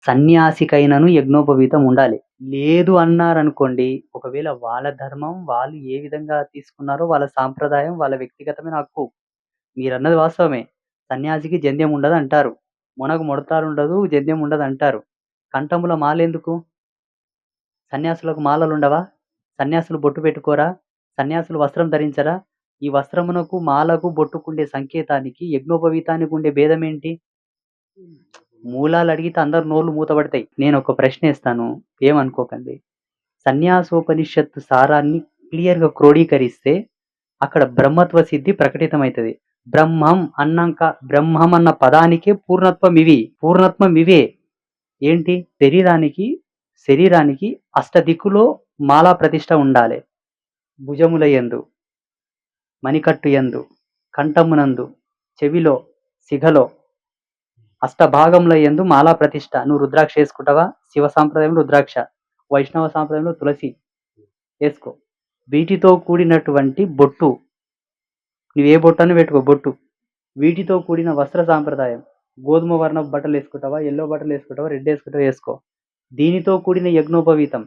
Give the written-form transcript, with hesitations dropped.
సన్యాసికైనను యజ్ఞోపవీతం ఉండాలి. లేదు అన్నారనుకోండి, ఒకవేళ వాళ్ళ ధర్మం వాళ్ళు ఏ విధంగా తీసుకున్నారో వాళ్ళ సాంప్రదాయం, వాళ్ళ వ్యక్తిగతమైన హక్కు. మీరన్నది వాస్తవమే. సన్యాసికి జంధ్యం ఉండదంటారు. మొనకు ముడతాలుండదు, జంధ్యం ఉండదంటారు. కంఠముల మాలెందుకు? సన్యాసులకు మాలలుండవా? సన్యాసులు బొట్టు పెట్టుకోరా? సన్యాసులు వస్త్రం ధరించరా? ఈ వస్త్రమునకు, మాలకు, బొట్టుకుండే సంకేతానికి, యజ్ఞోపవీతానికుండే భేదమేంటి? మూలాలడిగితే అందరి నోళ్ళు మూతబడతాయి. నేనొక ప్రశ్నేస్తాను. ఏమనుకోకండి. సన్యాసోపనిషత్తు సారాన్ని క్లియర్‌గా క్రోడీకరిస్తే అక్కడ బ్రహ్మత్వ సిద్ధి ప్రకటితమైతది. బ్రహ్మం అన్నంక బ్రహ్మం అన్న పదానికే పూర్ణత్వం ఇవే. ఏంటి? శరీరానికి అష్టదిక్కులో మాలా ప్రతిష్ఠ ఉండాలె. భుజముల యందు, మణికట్టు యందు, కంఠమునందు, చెవిలో, సిగలో, అష్టభాగముల యందు మాలా ప్రతిష్ఠ. నువ్వు రుద్రాక్ష యేసుకుంటావా? శివ సాంప్రదాయంలో రుద్రాక్ష, వైష్ణవ సాంప్రదాయంలో తులసి యేసుకో. వీటితో కూడినటువంటి బొట్టు. నువ్వే బొట్టన్నా పెట్టుకో బొట్టు. వీటితో కూడిన వస్త్ర సాంప్రదాయం. గోధుమ వర్ణపు బట్టలేసుకుంటావా? యెల్లో బట్టలేసుకుంటావా? రెడ్ యేసుకుంటావా? యేసుకో. దీనితో కూడిన యజ్ఞోపవీతం.